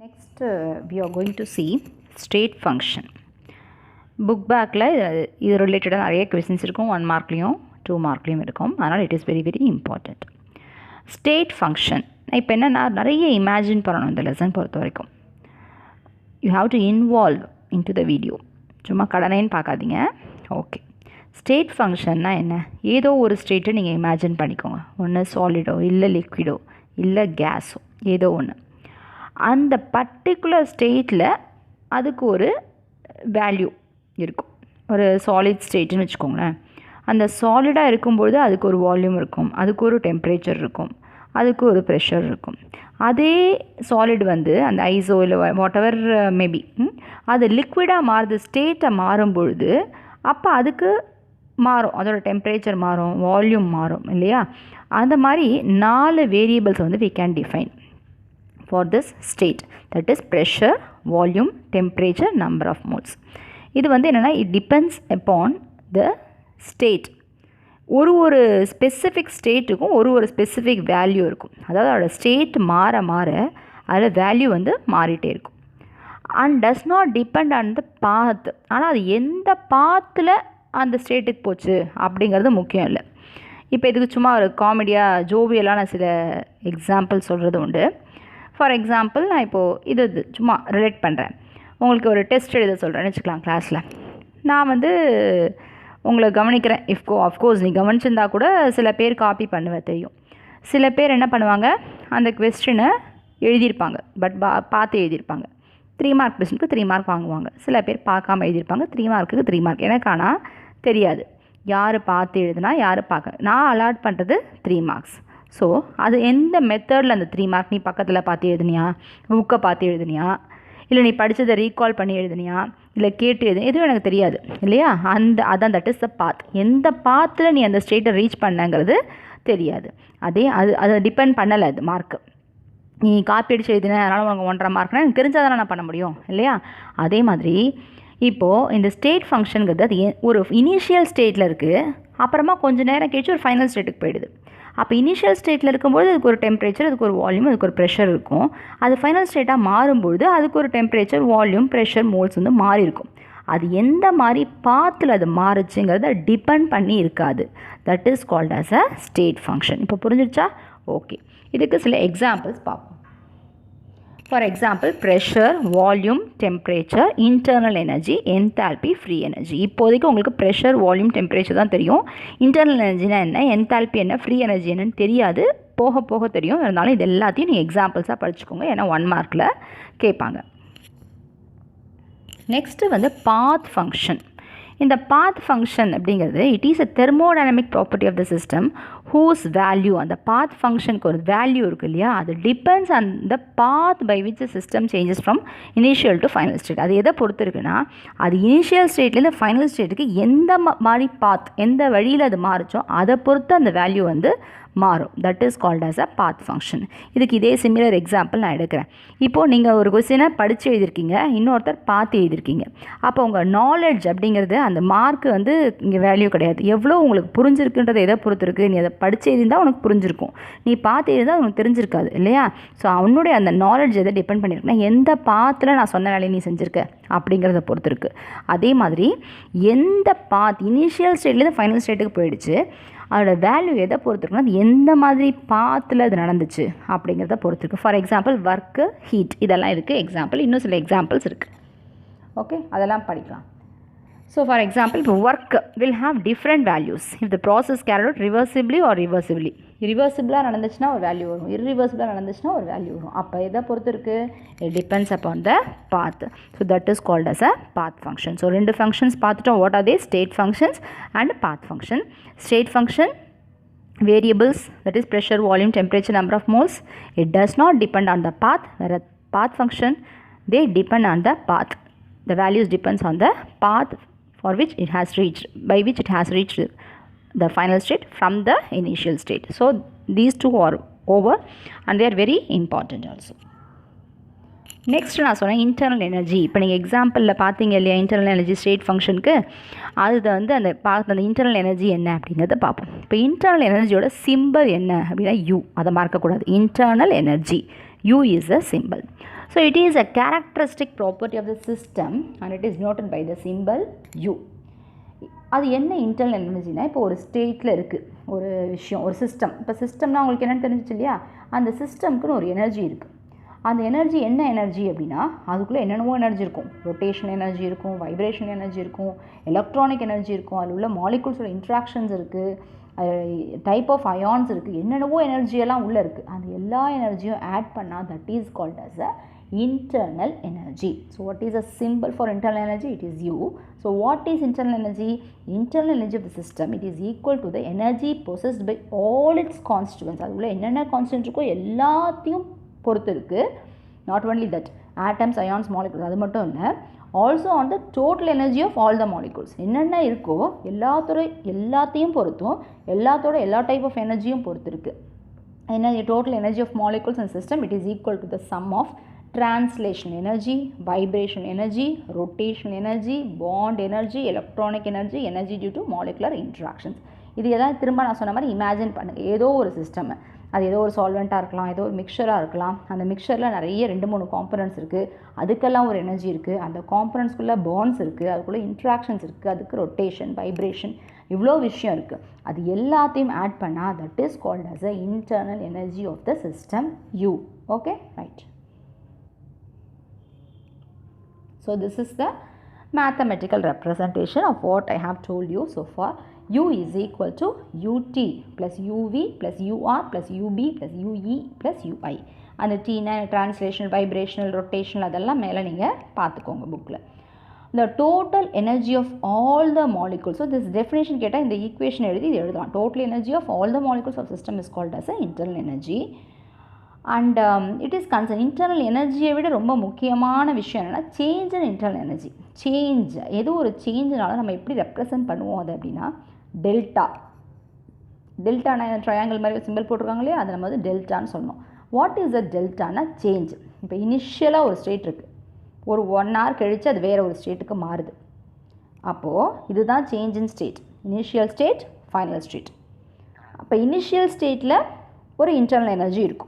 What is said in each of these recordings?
Next, we are going to see state function. Book backல இது ரிலேட்டடாக நிறைய கொஸ்டின்ஸ் இருக்கும். 1 மார்க்லேயும் 2 மார்க்லேயும் இருக்கும். அதனால் it is very very important. State function இப்போ என்னென்னா நிறைய இமேஜின் பண்ணணும் இந்த லெசன் பொறுத்த வரைக்கும். You have to involve into the video. சும்மா கடனைன்னு பார்க்காதீங்க. ஓகே, ஸ்டேட் ஃபங்க்ஷன்னா என்ன? ஏதோ ஒரு ஸ்டேட்டை நீங்கள் இமேஜின் பண்ணிக்கோங்க. ஒன்று சாலிடோ இல்லை லிக்விடோ இல்லை கேஸோ ஏதோ ஒன்று. அந்த பர்டிகுலர் ஸ்டேட்டில் அதுக்கு ஒரு வேல்யூ இருக்கும். ஒரு சாலிட் ஸ்டேட்டுன்னு வச்சுக்கோங்களேன். அந்த சாலிடாக இருக்கும்பொழுது அதுக்கு ஒரு வால்யூம் இருக்கும், அதுக்கு ஒரு டெம்பரேச்சர் இருக்கும், அதுக்கு ஒரு ப்ரெஷர் இருக்கும். அதே சாலிட் வந்து அந்த ஐஸோ இல்லை வாட் எவர் மேபி அது லிக்விடாக மாறுது, ஸ்டேட்டை மாறும்பொழுது அப்போ அதுக்கு மாறும், அதோட டெம்பரேச்சர் மாறும், வால்யூம் மாறும் இல்லையா? அந்த மாதிரி 4 வேரியபிள்ஸ் வந்து we can define for this state, that is pressure, volume, temperature, number of moles. இது வந்து என்னென்னா it depends upon the state. ஒரு ஸ்பெசிஃபிக் ஸ்டேட்டுக்கும் ஒரு ஸ்பெசிஃபிக் வேல்யூ இருக்கும். அதாவது அதோட ஸ்டேட் மாற மாற அதில் வேல்யூ வந்து மாறிட்டே இருக்கும். And does not depend on the path. ஆனால் அது எந்த பாத்தில் அந்த ஸ்டேட்டுக்கு போச்சு அப்படிங்கிறது முக்கியம் இல்லை. இப்போ இதுக்கு சும்மா ஒரு காமெடியாக ஜோவியலான சில எக்ஸாம்பிள் சொல்கிறது உண்டு. ஃபார் எக்ஸாம்பிள் நான் இப்போது இது சும்மா ரிலேட் பண்ணுறேன். உங்களுக்கு ஒரு டெஸ்ட் எழுத சொல்கிறேன்னு வச்சுக்கலாம் கிளாஸில். நான் வந்து உங்களை கவனிக்கிறேன். அஃப்கோர்ஸ் நீ கவனிச்சிருந்தா கூட சில பேர் காப்பி பண்ணுவேன் தெரியும். சில பேர் என்ன பண்ணுவாங்க, அந்த கொஸ்டினை எழுதியிருப்பாங்க, பட் பார்த்து எழுதியிருப்பாங்க. 3 மார்க் கொஸ்டினுக்கு 3 மார்க் வாங்குவாங்க. சில பேர் பார்க்காம எழுதியிருப்பாங்க, 3 மார்க்குக்கு 3 மார்க். எனக்கு ஆனால் தெரியாது யார் பார்த்து எழுதுனா யார் பார்க்க. நான் அலாட் பண்ணுறது 3 மார்க்ஸ். ஸோ அது எந்த மெத்தடில் அந்த 3 மார்க், நீ பக்கத்தில் பார்த்து எழுதுனியா, புக்கை பார்த்து எழுதுனியா, இல்லை நீ படித்ததை ரீகால் பண்ணி எழுதுனியா, இல்லை கேட்டு எழுது, எதுவும் எனக்கு தெரியாது இல்லையா? அதான் தட் இஸ் த பாத். எந்த பாத்தில் நீ அந்த ஸ்டேட்டை ரீச் பண்ணங்கிறது தெரியாது. அதை டிபெண்ட் பண்ணலை அது மார்க்கு. நீ காப்பி அடிச்சு எழுதின அதனால் உனக்கு 1.5 மார்க்னால் எனக்கு தெரிஞ்சால் தானே நான் பண்ண முடியும் இல்லையா? அதே மாதிரி இப்போது இந்த ஸ்டேட் ஃபங்க்ஷனுங்கிறது அது ஒரு இனிஷியல் ஸ்டேட்டில் இருக்குது, அப்புறமா கொஞ்சம் நேரம் கழிச்சு ஒரு ஃபைனல் ஸ்டேட்டுக்கு போயிடுது. அப்போ இனிஷியல் ஸ்டேட்டில் இருக்கும்போது அதுக்கு ஒரு டெம்பரேச்சர், அதுக்கு ஒரு வால்யூம், அதுக்கு ஒரு ப்ரெஷர் இருக்கும். அது ஃபைனல் ஸ்டேட்டாக மாறும்பொழுது அதுக்கு ஒரு டெம்பரேச்சர், வால்யூம், ப்ரெஷர், மோல்ஸ் வந்து மாறி இருக்கும். அது எந்த மாதிரி பாத்தில் அது மாறுச்சுங்கிறத டிபெண்ட் பண்ணி இருக்காது. That is called as a state function. இப்போ புரிஞ்சிடுச்சா? ஓகே, இதுக்கு சில எக்ஸாம்பிள்ஸ் பார்ப்போம். For example pressure, volume, temperature, internal energy, enthalpy, free energy. இப்போதைக்கு உங்களுக்கு ப்ரெஷர், வால்யூம், டெம்பரேச்சர் தான் தெரியும். இன்டர்னல் எனர்ஜினா என்ன, என்தால்பி என்ன, ஃப்ரீ எனர்ஜி என்னன்னு தெரியாது, போக போக தெரியும். இருந்தாலும் இது எல்லாத்தையும் நீங்கள் எக்ஸாம்பிள்ஸாக படிச்சுக்கோங்க, ஏன்னா 1 மார்க்கில் கேட்பாங்க. நெக்ஸ்ட்டு வந்து பாத் ஃபங்க்ஷன். இந்த பாத் ஃபங்க்ஷன் அப்படிங்கிறது it is a thermodynamic property of the system whose value, அந்த பாத் ஃபங்க்ஷனுக்கு ஒரு வேல்யூ இருக்குது இல்லையா? அது depends on the path by which system changes from initial to final state. அது எதை பொறுத்து இருக்குன்னா, அது இனிஷியல் ஸ்டேட்லேருந்து ஃபைனல் ஸ்டேட்டுக்கு எந்த மாதிரி பாத், எந்த வழியில் அது மாறுச்சோ அதை பொறுத்து அந்த வேல்யூ வந்து மாறும். That is called as a path function. இதுக்கு இதே சிமிலர் எக்ஸாம்பிள் நான் எடுக்கிறேன். இப்போது நீங்கள் ஒரு கொஸ்டினை படித்து எழுதியிருக்கீங்க, இன்னொருத்தர் பார்த்து எழுதியிருக்கீங்க. அப்போ உங்கள் நாலேஜ் அப்படிங்கிறது அந்த மார்க்கு வந்து இங்கே வேல்யூ கிடையாது. எவ்வளோ உங்களுக்கு புரிஞ்சிருக்குன்றது எதை பொறுத்து இருக்குது. நீ அதை படித்து எழுதியிருந்தால் உனக்கு புரிஞ்சிருக்கும், நீ பார்த்து எழுதினால் உனக்கு தெரிஞ்சிருக்காது இல்லையா? ஸோ அவனுடைய அந்த நாலேஜ் எதை டிபெண்ட் பண்ணியிருக்குன்னா, எந்த பாத்தில் நான் சொன்ன வேலையை நீ செஞ்சுருக்க அப்படிங்கிறத பொறுத்து இருக்குது. அதே மாதிரி எந்த பாத் இனிஷியல் ஸ்டேட்லேருந்து ஃபைனல் ஸ்டேட்டுக்கு போயிடுச்சு, அதோட வேல்யூ எதை பொறுத்து இருக்குன்னா, அது எந்த மாதிரி பாத்தில் அது நடந்துச்சு அப்படிங்கிறத பொறுத்து இருக்குது. ஃபார் எக்ஸாம்பிள் ஒர்க்கு, ஹீட், இதெல்லாம் இருக்குது எக்ஸாம்பிள். இன்னும் சில எக்ஸாம்பிள்ஸ் இருக்குது. ஓகே, அதெல்லாம் படிக்கலாம். ஸோ ஃபார் எக்ஸாம்பிள் இப்போ work will have different values if the process carried out reversibly or reversibly. ரிவர்சிபிளாக நடந்துச்சுன்னா ஒரு வேல்யூ வரும், இர்ரிவர்சிபிளாக நடந்துச்சுன்னா ஒரு வேல்யூ வரும். அப்போ எதை பொறுத்து இருக்குது? It depends upon the path. So that is called as a path function. So 2 functions பார்த்துட்டோம். What are they? State functions and path function. State function variables, that is pressure, volume, temperature, number of moles. It does not depend on the path, whereas path function they depend on the path. The values depends on the path for which it has reached, by which it has reached the final state from the initial state. So these two are over and they are very important also. Next நான் சொன்னேன் internal energy. இப்போ நீங்கள் எக்ஸாம்பிளில் பார்த்தீங்க இல்லையா, internal energy state ஃபங்க்ஷனுக்கு அது வந்து அந்த இன்டர்னல் எனர்ஜி என்ன அப்படிங்கிறத பார்ப்போம். இப்போ இன்டர்னல் எனர்ஜியோட சிம்பிள் என்ன அப்படின்னா U, அதை மறக்கக்கூடாது. Internal energy U is a symbol. So it is a characteristic property of the system and it is noted by the symbol U. அது என்ன இன்டர்னல் எனர்ஜினா, இப்போ ஒரு ஸ்டேட்டில் இருக்குது ஒரு விஷயம், ஒரு சிஸ்டம். இப்போ சிஸ்டம்னா உங்களுக்கு என்னென்னு தெரிஞ்சிச்சு இல்லையா, அந்த சிஸ்டம்க்குன்னு ஒரு எனர்ஜி இருக்குது. அந்த எனர்ஜி என்ன எனர்ஜி அப்படின்னா, அதுக்குள்ளே என்னென்னவோ எனர்ஜி இருக்கும். ரொட்டேஷன் எனர்ஜி இருக்கும், வைப்ரேஷன் எனர்ஜி இருக்கும், எலக்ட்ரானிக் எனர்ஜி இருக்கும், அதில் உள்ள மாலிகுல்ஸோட இன்ட்ராக்ஷன்ஸ் இருக்குது, டைப் ஆஃப் அயான்ஸ் இருக்குது, என்னென்னவோ எனர்ஜியெல்லாம் உள்ளே இருக்குது. அந்த எல்லா எனர்ஜியும் ஆட் பண்ணால் that is called as a internal energy. So what is a symbol for internal energy? It is U. So what is internal energy? Internal energy of the system, it is equal to the energy possessed by all its constituents. அதுக்குள்ள என்னென்ன constant இருக்கோ எல்லாத்தையும் பொறுத்து இருக்குது. Not only that, atoms, ions, molecules, அது மட்டும் இல்லை, also on the total energy of all the molecules. என்னென்ன இருக்கோ எல்லாத்தையும் பொறுத்தும், எல்லாத்தோட எல்லா டைப் ஆஃப் எனர்ஜியும் பொறுத்து இருக்குது. Energy, total energy of molecules in system, it is equal to the sum of translation energy, vibration energy, rotation energy, bond energy, electronic energy, energy due to molecular interactions. இது எதாவது திரும்ப நான் சொன்ன மாதிரி imagine பண்ணுங்கள். ஏதோ ஒரு சிஸ்டம், அது ஏதோ ஒரு சால்வெண்ட்டாக இருக்கலாம், ஏதோ ஒரு மிக்சராக இருக்கலாம். அந்த மிக்சரில் நிறைய 2-3 காம்பனன்ட்ஸ் இருக்குது, அதுக்கெல்லாம் ஒரு எனர்ஜி இருக்குது. அந்த காம்பனன்ட்ஸ்குள்ளே பாண்ட்ஸ் இருக்குது, அதுக்குள்ளே இன்ட்ராக்ஷன்ஸ் இருக்குது, அதுக்கு ரொட்டேஷன், வைப்ரேஷன், இவ்வளோ விஷயம் இருக்குது. அது எல்லாத்தையும் ஆட் பண்ணால் that is called as a internal energy of the system U. Okay, right. So this is the mathematical representation of what I have told you so far. U is equal to UT plus UV plus UR plus UB plus UE plus UI. And the T translational, vibrational, rotational அதெல்லாம் மேலே நீங்கள் பார்த்துக்கோங்க புக்கில். The total energy of all the molecules. So this definition கேட்டால் இந்த equation எழுதலாம். Total energy of all the molecules of system is called as a internal energy. And it is concerned, internal எனர்ஜியை விட ரொம்ப முக்கியமான விஷயம் என்னென்னா change in internal energy. Change, ஏதோ ஒரு சேஞ்சினால நம்ம எப்படி ரெப்ரசன்ட் பண்ணுவோம் அது அப்படின்னா டெல்டா. டெல்டானா ட்ரையாங்கிள் மாதிரி சிம்பிள் போட்டிருக்காங்களே, அதை நம்ம வந்து டெல்டான்னு சொல்லணும். வாட் இஸ் அ டெல்டானா சேஞ்ச். இப்போ இனிஷியலாக ஒரு ஸ்டேட் இருக்குது, ஒரு 1 hour கழித்து அது வேறு ஒரு ஸ்டேட்டுக்கு மாறுது. அப்போது இதுதான் change in state. Initial state, final state. அப்போ இனிஷியல் ஸ்டேட்டில் ஒரு இன்டர்னல் எனர்ஜி இருக்கும்,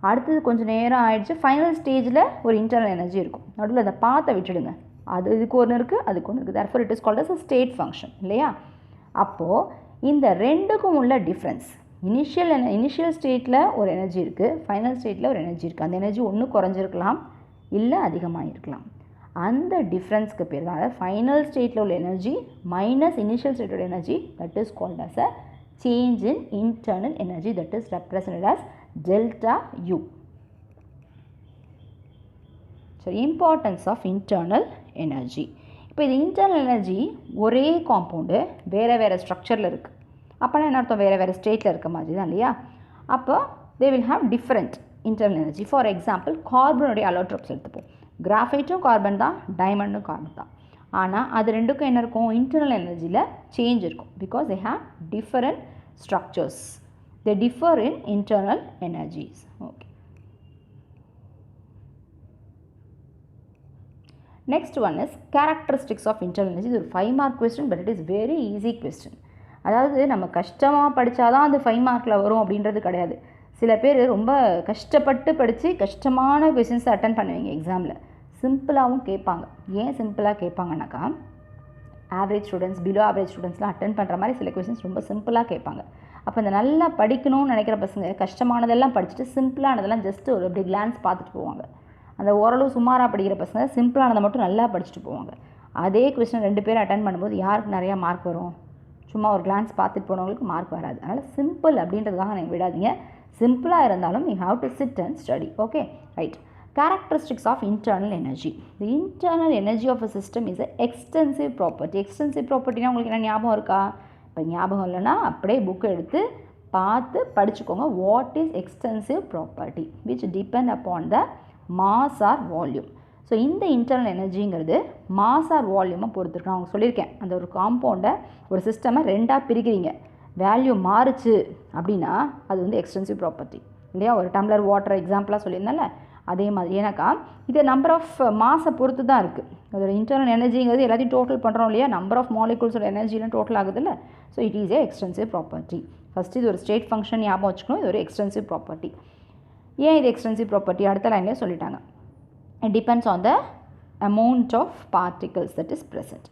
அடுத்தது கொஞ்சம் நேரம் ஆகிடுச்சு ஃபைனல் ஸ்டேஜில் ஒரு இன்டர்னல் எனர்ஜி இருக்கும். நடுவில் அதை பார்த்த விட்டுடுங்க, அது இதுக்கு ஒன்று இருக்குது, அதுக்கு ஒன்று இருக்குது. therefore it is called as a state function இல்லையா. அப்போது இந்த ரெண்டுக்கும் உள்ள டிஃப்ரென்ஸ், இனிஷியல் ஸ்டேட்டில் ஒரு எனர்ஜி இருக்குது, ஃபைனல் ஸ்டேட்டில் ஒரு எனர்ஜி இருக்குது. அந்த எனர்ஜி ஒன்று குறைஞ்சிருக்கலாம், இல்லை அதிகமாக இருக்கலாம். அந்த டிஃப்ரென்ஸ்க்கு பேர் தான், அதாவது ஃபைனல் ஸ்டேட்டில் உள்ள எனர்ஜி மைனஸ் இனிஷியல் ஸ்டேட்டோட energy, that is called as a change in internal energy, that is represented as delta U. So importance of internal energy. இப்போ இது இன்டர்னல் எனர்ஜி ஒரே காம்பவுண்டு வேறு ஸ்ட்ரக்சரில் இருக்குது. அப்போனா என்ன அர்த்தம், வேறு ஸ்டேட்டில் இருக்க மாதிரி தான் இல்லையா. அப்போ they will have different internal energy. For example கார்பனுடைய அலோட்ரோப்ஸ் எடுத்துப்போம். கிராஃபைட்டும் கார்பன் தான், டைமண்டும் கார்பன் தான். ஆனால் அது ரெண்டுக்கும் என்ன இருக்கும், இன்டர்னல் எனர்ஜியில் சேஞ்ச் இருக்கும். Because they have different structures, they differ in internal energies. Okay. Next one is characteristics of internal energy. இது ஒரு 5 mark question, but it is very easy question. அதாவது நம்ம கஷ்டமாக படித்தாதான் அது 5 markல வரும் அப்படின்றது கிடையாது. சில பேர் ரொம்ப கஷ்டப்பட்டு படித்து கஷ்டமான கொஸ்டின்ஸை அட்டன் பண்ணுவீங்க எக்ஸாமில். சிம்பிளாகவும் கேட்பாங்க. ஏன் சிம்பிளாக கேட்பாங்கன்னாக்கா, ஆவரேஜ் ஸ்டூடெண்ட்ஸ், பிலோ ஆவரேஜ் ஸ்டூடெண்ட்ஸ்லாம் அட்டன் பண்ணுற மாதிரி சில கொஸ்டின்ஸ் ரொம்ப சிம்பிளாக கேட்பாங்க. அப்போ இந்த நல்லா படிக்கணும்னு நினைக்கிற பசங்க கஷ்டமானதெல்லாம் படிச்சுட்டு சிம்பிளானதெல்லாம் ஜஸ்ட்டு ஒரு அப்படி கிளான்ஸ் பார்த்துட்டு போவாங்க. அந்த ஓரளவு சுமாராக படிக்கிற பசங்க சிம்பிளானதை மட்டும் நல்லா படிச்சுட்டு போவாங்க. அதே கொஸ்டின் 2 பேர் அட்டன் பண்ணும்போது யாருக்கு நிறையா மார்க் வரும், சும்மா ஒரு கிளான்ஸ் பார்த்துட்டு போனவங்களுக்கு மார்க் வராது. அதனால் சிம்பிள் அப்படின்றதுக்காக நீங்கள் விடாதீங்க. சிம்பிளாக இருந்தாலும் you have to sit and study. Okay, right. Characteristics of internal energy. The internal energy of a system is an extensive property. Extensive property na உங்களுக்கு என்ன ஞாபகம் இருக்கா? இப்போ ஞாபகம் இல்லைன்னா அப்படியே புக் எடுத்து பார்த்து படிச்சுக்கோங்க. What is extensive property which depend upon the mass R volume. So இந்த இன்டர்னல் எனர்ஜிங்கிறது மாஸ் ஆர் வால்யூமை பொறுத்துருக்கு. நான் உங்களுக்கு சொல்லியிருக்கேன், அந்த ஒரு காம்பவுண்டை ஒரு சிஸ்டமை 2ஆக பிரிக்கிறீங்க, வேல்யூ மாறுச்சு அப்படின்னா அது வந்து எக்ஸ்டென்சிவ் ப்ராப்பர்ட்டி இல்லையா. ஒரு டம்ளர் வாட்டர் எக்ஸாம்பிளாக சொல்லியிருந்தால அதே மாதிரி. ஏன்னாக்கா இது நம்பர் ஆஃப் மாஸை பொறுத்து தான் இருக்குது. அதோட இன்டர்னல் எனர்ஜிங்கிறது எல்லாத்தையும் டோட்டல் பண்ணுறோம் இல்லையா, நம்பர் ஆஃப் மாலிகுல்ஸோட எனர்ஜிலாம் டோட்டல் ஆகுது இல்லை. So it is a extensive property. First இது ஒரு ஸ்டேட் ஃபங்க்ஷன் ஞாபகம் வச்சுக்கணும், இது ஒரு எக்ஸ்டென்சிவ் ப்ராப்பர்ட்டி. ஏன் இது எக்ஸ்டென்சிவ் ப்ராப்பர்ட்டி அடுத்த லைன்லேயே சொல்லிட்டாங்க. It depends on the amount of particles that is present.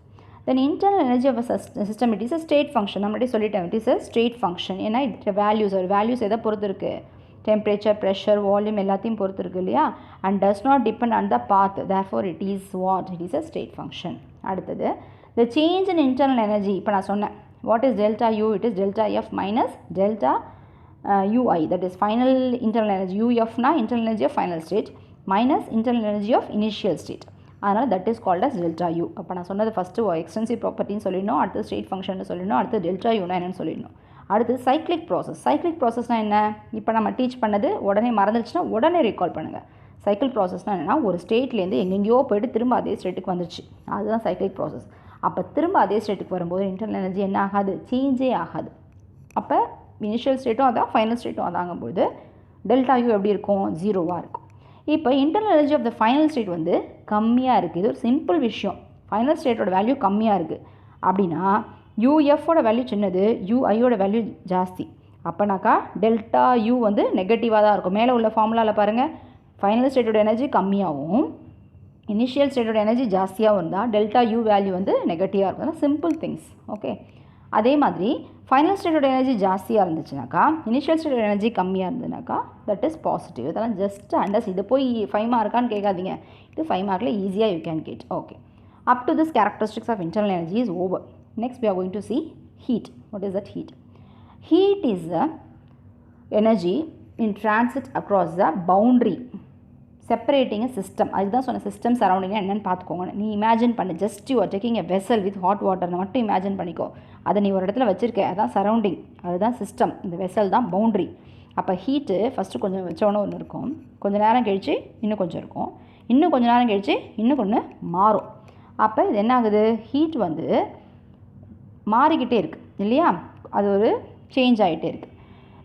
Then internal energy of a system, it is a state function. நம்மளே சொல்லிட்டேன், it is a state function. ஏன்னா values எதை பொறுத்து இருக்கு? Temperature, pressure, volume எல்லாத்தையும் பொறுத்து இருக்கு இல்லையா? And does not depend on the path. Therefore, it is what? It is a state function. அடுத்தது, the change in internal energy. இப்போ நான் சொன்னேன், what is delta U? It is delta F minus delta UI. That is final internal energy. UF na internal energy of final state minus internal energy of initial state. அதனால் that is called as delta U. அப்போ நான் சொன்னது first extensive ப்ராப்பர்ட்டின்னு சொல்லிடணும், அடுத்து state function சொல்லிடணும், அடுத்து delta யூனா என்னன்னு சொல்லிடணும். அடுத்து சைக்ளிக் ப்ராசஸ்னால் என்ன? இப்போ நம்ம டீச் பண்ணது உடனே மறந்துடுச்சுன்னா உடனே ரீகால் பண்ணுங்கள். சைக்கிள் ப்ராசஸ்னால் என்னென்னா, ஒரு ஸ்டேட்லேருந்து எங்கெங்கேயோ போய்ட்டு திரும்ப அதே ஸ்டேட்டுக்கு வந்துடுச்சு, அதுதான் சைக்ளிக் ப்ராசஸ். அப்போ திரும்ப அதே ஸ்டேட்டுக்கு வரும்போது இன்டர்னல் எனர்ஜி என்ன ஆகாது? சேஞ்சே ஆகாது. அப்போ இனிஷியல் ஸ்டேட்டும் அதான், ஃபைனல் ஸ்டேட்டும் அதாங்கும்போது டெல்டா யூ எப்படி இருக்கும்? ஜீரோவாக இருக்கும். இப்போ internal energy of the final state வந்து கம்மியாக இருக்குது. இது ஒரு சிம்பிள் விஷயம். ஃபைனல் ஸ்டேட்டோட வேல்யூ கம்மியாக இருக்குது அப்படின்னா யூஎஃபோட வேல்யூ சின்னது, யூஐயோட வேல்யூ ஜாஸ்தி. அப்போனாக்கா டெல்டா யூ வந்து நெகட்டிவாக தான் இருக்கும். மேலே உள்ள ஃபார்முலாவில் பாருங்கள், ஃபைனல் ஸ்டேட்டோட எனர்ஜி கம்மியாகவும் இனிஷியல் ஸ்டேட்டோட எனர்ஜி ஜாஸ்தியாகவும் இருந்தால் டெல்டா யூ வேல்யூ வந்து நெகட்டிவாக இருக்கும். Simple things. ஓகே, அதே மாதிரி ஃபைனல் ஸ்டேட்டோட எனர்ஜி ஜாஸ்தியாக இருந்துச்சுனாக்கா, இனிஷியல் ஸ்டேட்டோட எனர்ஜி கம்மியாக இருந்ததுனாக்கா தட் இஸ் பாசிட்டிவ். இதெல்லாம் ஜஸ்ட் அண்டர்ஸ். இது போய் 5 மார்க்கான்னு கேட்காதீங்க, இது 5 மார்க்கில் ஈஸியாக you can get. Okay, up to this characteristics of internal energy is over. Next we are going to see heat. What is that heat? Heat is the energy in transit across the boundary separating a system. அதுதான் சொன்ன system surrounding என்னென்னு பார்த்துக்கோங்க. நீ imagine பண்ணு, just you are taking a vessel with hot வாட்டர்னு மட்டும் imagine பண்ணிக்கோ. அதை நீ ஒரு இடத்துல வச்சுருக்க, அதுதான் சரௌண்டிங், அதுதான் சிஸ்டம். இந்த வெசல் தான் பவுண்ட்ரி. அப்போ ஹீட்டு ஃபஸ்ட்டு கொஞ்சம் வச்சோன்னு ஒன்று இருக்கும், கொஞ்சம் நேரம் கழித்து இன்னும் கொஞ்சம் இருக்கும், இன்னும் கொஞ்சம் நேரம் கழித்து இன்னும் கொஞ்சம் மாறும். அப்போ இது என்ன ஆகுது? ஹீட் வந்து மாறிக்கிட்டே இருக்குது இல்லையா? அது ஒரு சேஞ்ச் ஆகிட்டே இருக்குது.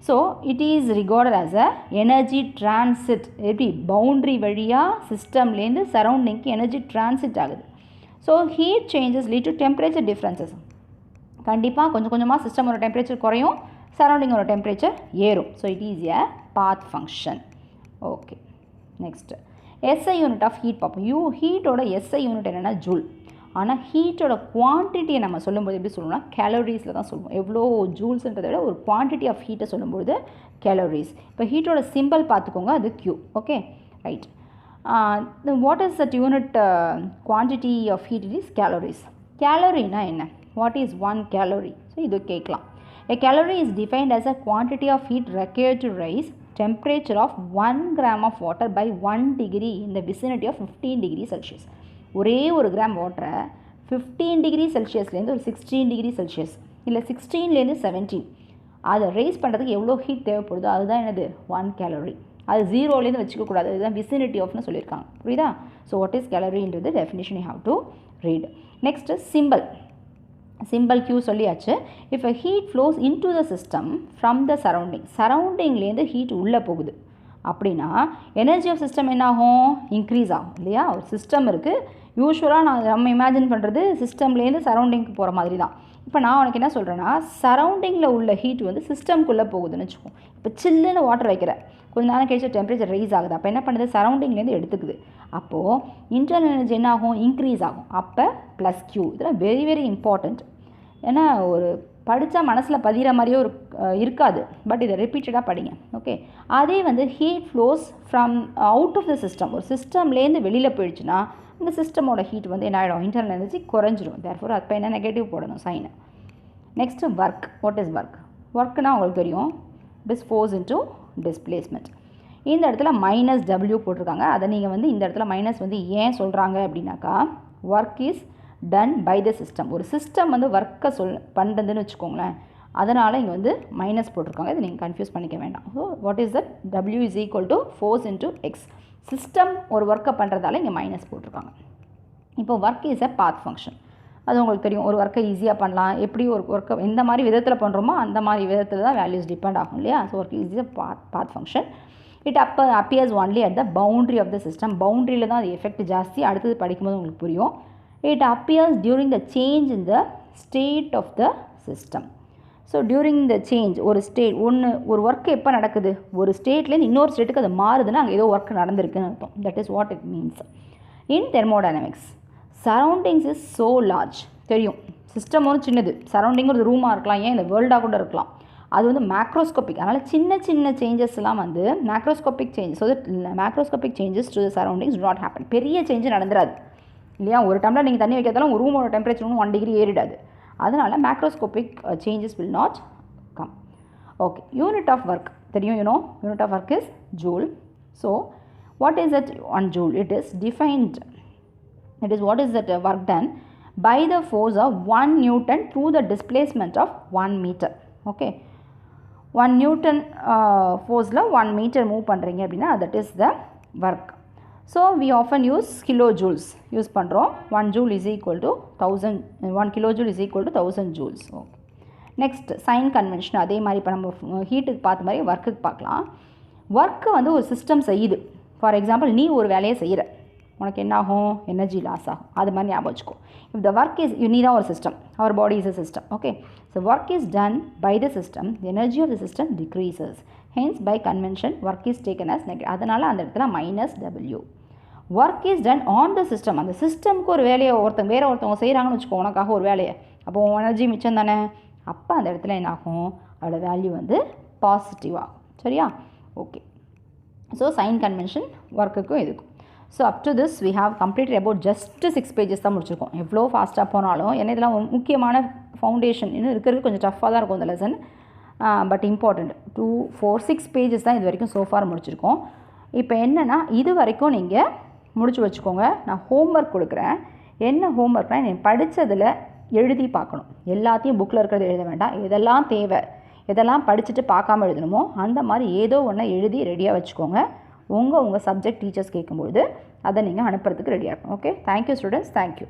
So it is recorded as a energy transit. எப்படி? பவுண்ட்ரி வழியாக சிஸ்டம்லேருந்து சரௌண்டிங்க்கு எனர்ஜி டிரான்சிட் ஆகுது. So heat changes lead to temperature differences. கண்டிப்பாக கொஞ்சம் கொஞ்சமாக சிஸ்டமோட டெம்பரேச்சர் குறையும், சரௌண்டிங்கோட டெம்பரேச்சர் ஏறும். So it is a path function. Okay, next SI unit of heat பார்ப்போம். ஹீட்டோட எஸ்ஐ யூனிட் என்னென்னா ஜூல். ஆனால் ஹீட்டோட குவான்டிட்டியை நம்ம சொல்லும்போது எப்படி சொல்லணும்னா கேலரிஸில் தான் சொல்லுவோம். எவ்வளோ ஜூல்ஸ்ன்றதை விட ஒரு குவான்டிட்டி ஆஃப் ஹீட்டை சொல்லும்போது கேலரிஸ். இப்போ ஹீட்டோட சிம்பிள் பார்த்துக்கோங்க, அது Q. Okay, right. What is that unit quantity of heat? It is calories. கேலரினா என்ன? What is 1 calorie? ஸோ இது கேட்கலாம். A calorie is defined as a quantity of heat required to raise temperature of 1 gram of water by 1 degree in the vicinity of 15 degrees Celsius. ஒரே ஒரு gram வாட்டரை 15 degree செல்சியஸ்லேருந்து ஒரு 16 degree Celsius இல்லை 16லேருந்து 17 அதை rice பண்ணுறதுக்கு எவ்வளோ ஹீட் தேவைப்படுதோ அதுதான் என்னது? 1 calorie. அது 0லேருந்து வச்சுக்கக்கூடாது, அதுதான் விசினிட்டி ஆஃப்னு சொல்லியிருக்காங்க. புரியுதா? ஸோ வாட் இஸ் கேலரின்றது definition you have to read. Next simple Q சொல்லியாச்சு. If a heat flows into the system from the சரௌண்டிங்லேருந்து ஹீட் உள்ளே போகுது அப்படின்னா எனர்ஜி ஆஃப் சிஸ்டம் என்னாகும்? இன்க்ரீஸ் ஆகும் இல்லையா? ஒரு சிஸ்டம் இருக்குது, யூஸ்வலாக நம்ம இமேஜின் பண்ணுறது சிஸ்டம்லேருந்து சரௌண்டிங்க்கு போகிற மாதிரி தான். இப்போ நான் உனக்கு என்ன சொல்கிறேன்னா, சரௌண்டிங்கில் உள்ள ஹீட் வந்து சிஸ்டம்குள்ளே போகுதுன்னு வச்சுக்கோம். இப்போ சில்லுன்னு வாட்டர் வைக்கிற, கொஞ்சம் நேரம் கழிச்சு டெம்பரேச்சர் ரைஸ் ஆகுது. அப்போ என்ன பண்ணுது? சரௌண்டிங்லேருந்து எடுத்துக்குது. அப்போது இன்டர்னல் எனர்ஜி என்ன ஆகும்? இன்க்ரீஸ் ஆகும். அப்போ ப்ளஸ் Q. இதெல்லாம் வெரி வெரி இம்பார்ட்டண்ட். ஏன்னா ஒரு படித்தா மனசில் பதிகிற மாதிரியே ஒரு இருக்காது, பட் இதை ரிப்பீட்டடாக படிங்க. ஓகே, அதே வந்து heat flows from out of the system, ஒரு சிஸ்டம்லேருந்து வெளியில் போயிடுச்சுன்னா இந்த சிஸ்டமோட ஹீட் வந்து என்ன ஆகிடும்? இன்டர்னல் எனர்ஜி குறைஞ்சிரும். தேர்ஃபோர் அப்போ என்ன நெகட்டிவ் போடணும் sign. Next work. What is work? ஒர்க்குனா உங்களுக்கு தெரியும், it is force into displacement. இந்த இடத்துல -W போட்டிருக்காங்க. அதை நீங்கள் வந்து இந்த இடத்துல மைனஸ் வந்து ஏன் சொல்கிறாங்க அப்படின்னாக்கா, work is done by the system. ஒரு சிஸ்டம் வந்து ஒர்க்கை பண்ணுறதுன்னு வச்சுக்கோங்களேன், அதனால் இங்கே வந்து மைனஸ் போட்டிருக்காங்க. இதை நீங்கள் கன்ஃபியூஸ் பண்ணிக்க வேண்டாம். So what is that? W is equal to force into X. System ஒரு ஒர்க்கை பண்ணுறதால இங்கே மைனஸ் போட்டிருக்காங்க. இப்போ work is a path function. அது உங்களுக்கு தெரியும். ஒரு ஒர்க்கை ஈஸியாக பண்ணலாம், எப்படி ஒரு ஒர்க்கை எந்த மாதிரி விதத்தில் பண்ணுறோமோ அந்த மாதிரி விதத்தில் தான் வேல்யூஸ் டிபெண்ட் ஆகும் இல்லையா? So work is a path function. It appears only at the boundary of the system. பவுண்ட்ரியில் தான் அது எஃபெக்ட் ஜாஸ்தி. அடுத்தது படிக்கும்போது உங்களுக்கு புரியும். It appears during the change in the state of the system. So during the change ஒரு ஒரு ஒர்க் எப்போ நடக்குது, ஒரு ஸ்டேட்லேருந்து இன்னொரு ஸ்டேட்டுக்கு அது மாறுதுன்னா அங்கே ஏதோ ஒர்க் நடந்திருக்குன்னு அர்த்தம். That is what it means. In thermodynamics surroundings is so large. தெரியும், சிஸ்டம் ஒரு சின்னது, சரௌண்டிங் ஒரு ரூமாக இருக்கலாம், ஏன் இந்த வேர்ல்டாக கூட இருக்கலாம். அது வந்து மேக்ரோஸ்கோபிக். அதனால் சின்ன சின்ன சேஞ்சஸ்லாம் வந்து macroscopic changes. So macroscopic changes to the surroundings to not happen. பெரிய சேஞ்சு நடந்துராது இல்லையா. ஒரு டம்ளர் நீங்கள் தண்ணி வைக்கிறதாலும் ஒரு ரூமோட டெம்பரேச்சர் 1 டிகிரி ஏறிடாது. அதனால் macroscopic changes will not come. Okay, unit of work தெரியும். Unit of work is joule. So what is that 1 joule? It is defined. It is what is that work done by the force of 1 Newton through the displacement of 1 meter. Okay, 1 Newton force la 1 meter move பண்றீங்க அப்படின்னா that is the work. So we often use kilojoules use பண்றோம். 1 joule is equal to 1000, 1 kilojoule is equal to 1000 joules. Okay. Next sign convention. அதே மாதிரி இப்போ நம்ம ஹீட்டுக்கு பார்த்த மாதிரி ஒர்க்குக்கு பார்க்கலாம். ஒர்க்கு வந்து ஒரு சிஸ்டம் செய்யுது. ஃபார் எக்ஸாம்பிள் நீ ஒரு வேலையை செய்கிற, உனக்கு என்ன ஆகும்? எனர்ஜி லாஸ் ஆகும். அது மாதிரி ஞாபகம் வச்சுக்கோ. இஃப் த ஒர்க் இஸ், நீ தான் ஒரு system, our body is a system. Okay, so work is done by the system, the energy of the system decreases. Hence by convention work is taken as negative. அதனால் அந்த இடத்துல -W. Work is done on the system. அந்த சிஸ்டம்க்கு ஒரு வேலையை வேறு ஒருத்தவங்க செய்கிறாங்கன்னு வச்சுக்கோ, உனக்காக ஒரு வேலையை. அப்போ எனர்ஜி மிச்சம் தானே. அப்போ அந்த இடத்துல என்ன ஆகும்? அதோட வேல்யூ வந்து பாசிட்டிவ் ஆகும். சரியா? ஓகே, ஸோ சைன் கன்வென்ஷன் ஒர்க்குக்கும் இதுக்கும். So up to this we have completed about just 6 pages தான் முடிச்சிருக்கோம். எவ்வளோ ஃபாஸ்ட்டாக போனாலும், ஏன்னா இதெல்லாம் முக்கியமான ஃபவுண்டேஷன் இன்னும் இருக்கிறது கொஞ்சம் டஃப்பாக தான் இருக்கும் இந்த லெசன். பட் இம்பார்ட்டண்ட் 2, 4, 6 பேஜஸ் தான் இது வரைக்கும் சோஃபார் முடிச்சிருக்கோம். இப்போ என்னென்னா இது வரைக்கும் நீங்கள் முடிச்சு வச்சுக்கோங்க. நான் ஹோம்ஒர்க் கொடுக்குறேன். என்ன ஹோம்ஒர்க்னால், நீங்கள் படித்ததில் எழுதி பார்க்கணும். எல்லாத்தையும் புக்கில் இருக்கிறது எழுத வேண்டாம். எதெல்லாம் தேவை, எதெல்லாம் படிச்சுட்டு பார்க்காம எழுதணுமோ அந்த மாதிரி ஏதோ ஒன்று எழுதி ரெடியாக வச்சுக்கோங்க. உங்கள் சப்ஜெக்ட் டீச்சர்ஸ் கேட்கும்பொழுது அதை நீங்கள் அனுப்புறதுக்கு ரெடியாக இருக்கும். Okay, thank you students, thank you.